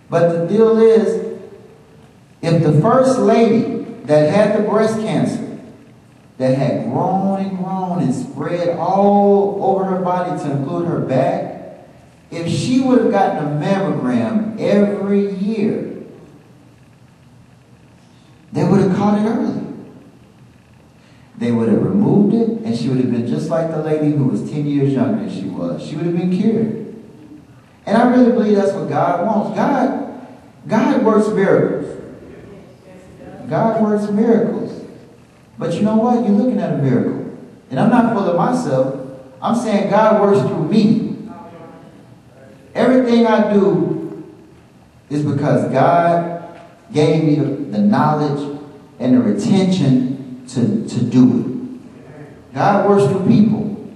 But the deal is, if the first lady that had the breast cancer, that had grown and spread all over her body to include her back, if she would have gotten a mammogram every year, they would have caught it early. They would have removed it, and she would have been just like the lady who was 10 years younger than she was. She would have been cured. And I really believe that's what God wants. God works miracles. God works miracles. But you know what? You're looking at a miracle. And I'm not full of myself. I'm saying God works through me. Everything I do is because God gave me the knowledge and the retention to do it. God works through people.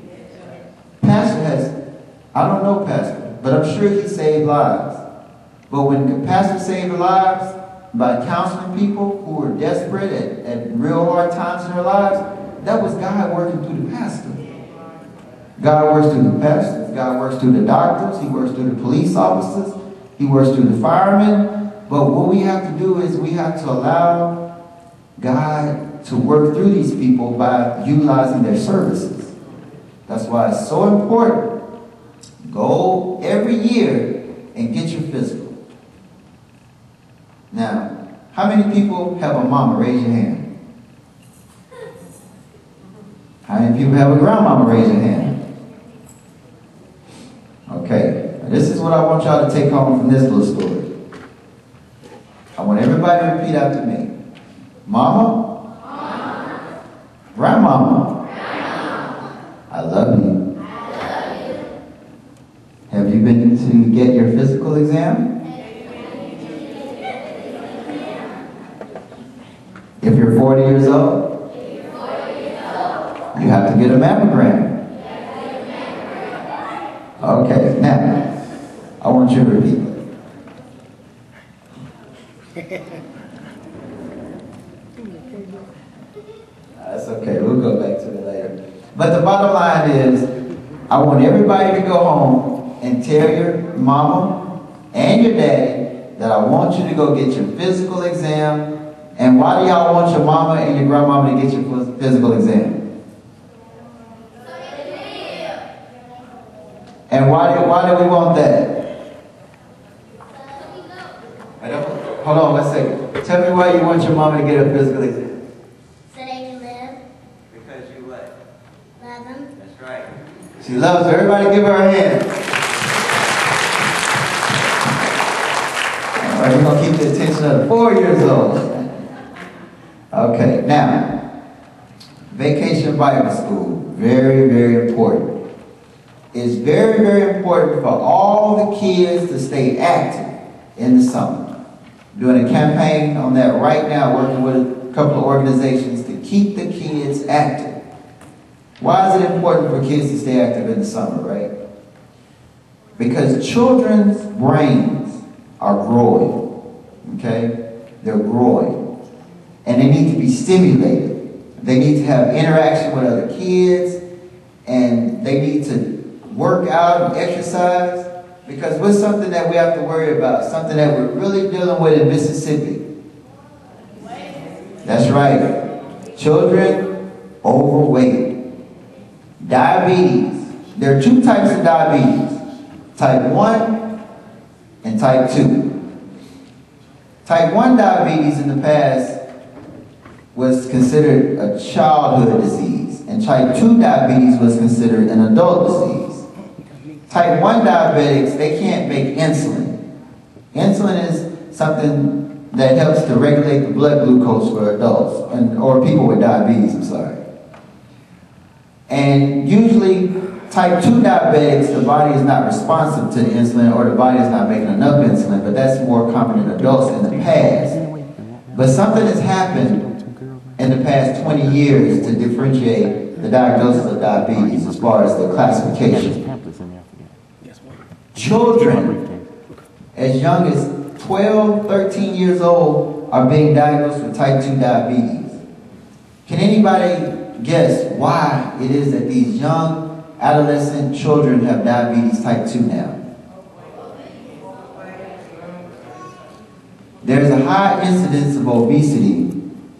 Pastor I don't know Pastor, but I'm sure he saved lives. But when Pastor saved lives by counseling people who were desperate at real hard times in their lives, that was God working through the pastor. God works through the pastors. God works through the doctors. He works through the police officers. He works through the firemen. But what we have to do is we have to allow God to work through these people by utilizing their services. That's why it's so important. Go every year and get your physical. Now, how many people have a mama? Raise your hand. How many people have a grandmama? Raise your hand. Okay, now this is what I want y'all to take home from this little story. I want everybody to repeat after me. Mama, Mama. Grandmama, Grandmama. I love you. I love you. Have you been to get your physical exam? If you're 40 years old, you have to get a mammogram. Okay, now, I want you to repeat it. That's okay, we'll go back to it later. But the bottom line is, I want everybody to go home and tell your mama and your daddy that I want you to go get your physical exam. And why do y'all want your mama and your grandmama to get your physical exam? And why do we want that? Hold on 1 second. Tell me why you want your mama to get a physical exam. So they can live. Because you what? Love them. That's right. She loves her. Everybody give her a hand. All right, we're going to keep the attention of the 4 years old. Okay, now, Vacation Bible School, very, very important. It's very, very important for all the kids to stay active in the summer. Doing a campaign on that right now, working with a couple of organizations to keep the kids active. Why is it important for kids to stay active in the summer, right? Because children's brains are growing, okay? They're growing. And they need to be stimulated. They need to have interaction with other kids, and they need to work out and exercise, because what's something that we have to worry about? Something that we're really dealing with in Mississippi. That's right. Children overweight. Diabetes. There are 2 types of diabetes. Type 1 and type 2. Type 1 diabetes in the past was considered a childhood disease, and type 2 diabetes was considered an adult disease. Type 1 diabetics, they can't make insulin. Insulin is something that helps to regulate the blood glucose for adults, or people with diabetes, I'm sorry. And usually, type 2 diabetics, the body is not responsive to the insulin, or the body is not making enough insulin, but that's more common in adults in the past. But something has happened in the past 20 years to differentiate the diagnosis of diabetes as far as the classification. Children as young as 12, 13 years old are being diagnosed with type 2 diabetes. Can anybody guess why it is that these young adolescent children have diabetes type 2 now? high incidence of obesity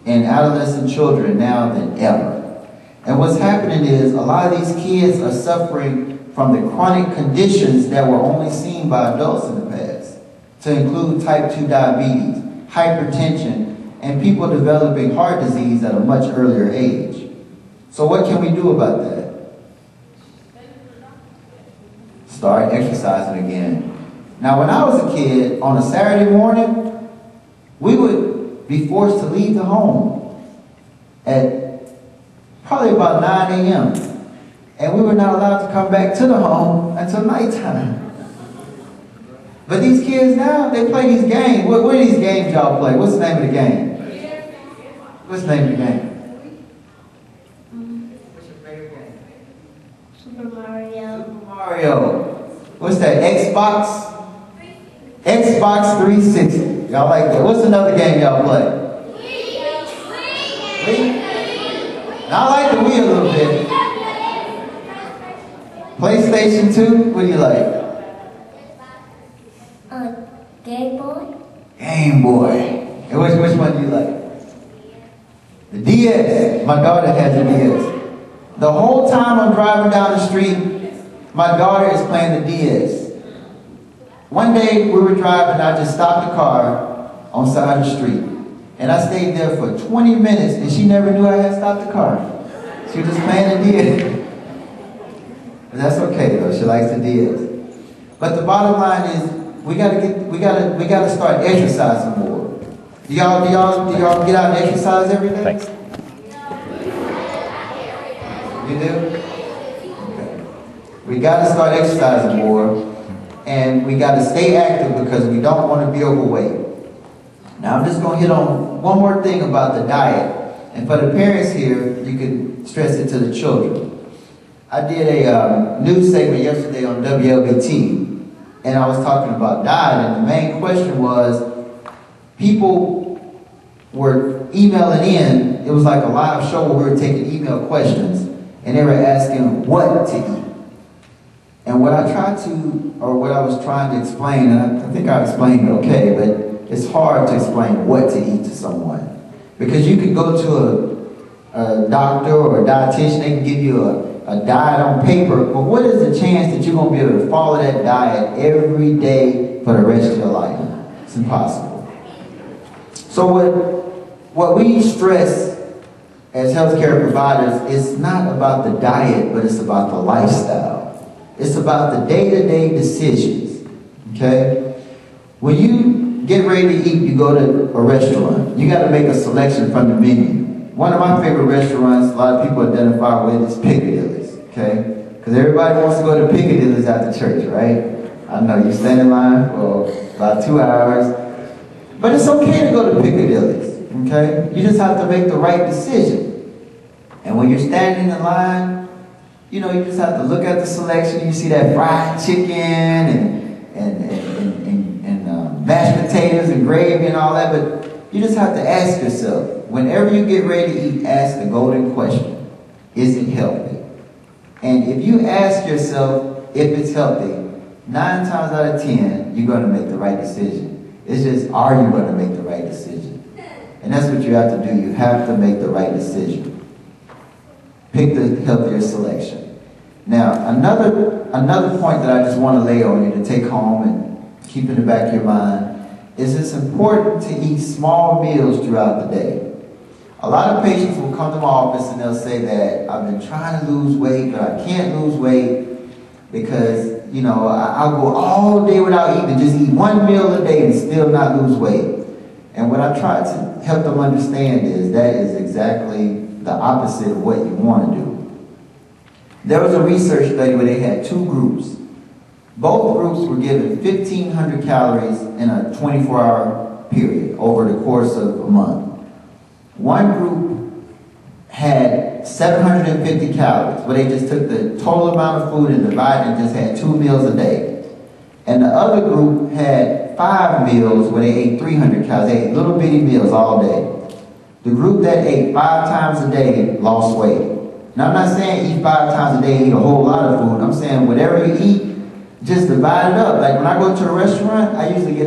in adolescent children now than ever. And what's happening is a lot of these kids are suffering from the chronic conditions that were only seen by adults in the past, to include type 2 diabetes, hypertension, and people developing heart disease at a much earlier age. So what can we do about that? Start exercising again. Now, when I was a kid, on a Saturday morning, we would be forced to leave the home at probably about 9 a.m. And we were not allowed to come back to the home until nighttime. But these kids now, they play these games. What are these games y'all play? What's the name of the game? What's the name of the game? What's your favorite game? Super Mario. Super Mario. What's that? Xbox? Xbox 360. Y'all like that? What's another game y'all play? Wii? I like the Wii a little bit. PlayStation 2? What do you like? Game Boy. Game Boy. And which one do you like? The DS. My daughter has a DS. The whole time I'm driving down the street, my daughter is playing the DS. One day we were driving, I just stopped the car on the side of the street. And I stayed there for 20 minutes and she never knew I had stopped the car. She was just playing the DS. But that's okay though, she likes the DS. But the bottom line is, we gotta start exercising more. Do y'all get out and exercise every day? Thanks. You do? Okay. We gotta start exercising more, and we gotta stay active because we don't want to be overweight. Now I'm just gonna hit on one more thing about the diet, and for the parents here, you can stress it to the children. I did a news segment yesterday on WLBT. And I was talking about diet, and the main question was, people were emailing in. It was like a live show where we were taking email questions, and they were asking what to eat. And what I was trying to explain, and I think I explained it okay, but it's hard to explain what to eat to someone. Because you could go to a doctor or a dietitian, they can give you a diet on paper, but what is the chance that you're going to be able to follow that diet every day for the rest of your life? It's impossible. So what we stress as healthcare providers is not about the diet, but it's about the lifestyle. It's about the day-to-day decisions, okay? When you get ready to eat, you go to a restaurant. You got to make a selection from the menu. One of my favorite restaurants, a lot of people identify with, is Piccadilly's, okay? Because everybody wants to go to Piccadilly's after church, right? I know you stand in line for about 2 hours. But it's okay to go to Piccadilly's, okay? You just have to make the right decision. And when you're standing in line, you know, you just have to look at the selection. You see that fried chicken and mashed potatoes and gravy and all that, but you just have to ask yourself, whenever you get ready to eat, ask the golden question: is it healthy? And if you ask yourself if it's healthy, 9 times out of 10, you're going to make the right decision. It's just, are you going to make the right decision? And that's what you have to do. You have to make the right decision. Pick the healthier selection. Now, another point that I just want to lay on you to take home and keep in the back of your mind is it's important to eat small meals throughout the day. A lot of patients will come to my office and they'll say that I've been trying to lose weight, but I can't lose weight because, you know, I'll go all day without eating, just eat one meal a day and still not lose weight. And what I try to help them understand is that is exactly the opposite of what you want to do. There was a research study where they had 2 groups. Both groups were given 1,500 calories in a 24-hour period over the course of a month. One group had 750 calories, where they just took the total amount of food and divided and just had 2 meals a day. And the other group had 5 meals where they ate 300 calories. They ate little bitty meals all day. The group that ate 5 times a day lost weight. Now, I'm not saying eat 5 times a day, eat a whole lot of food. I'm saying whatever you eat, just divide it up. Like when I go to a restaurant, I usually get a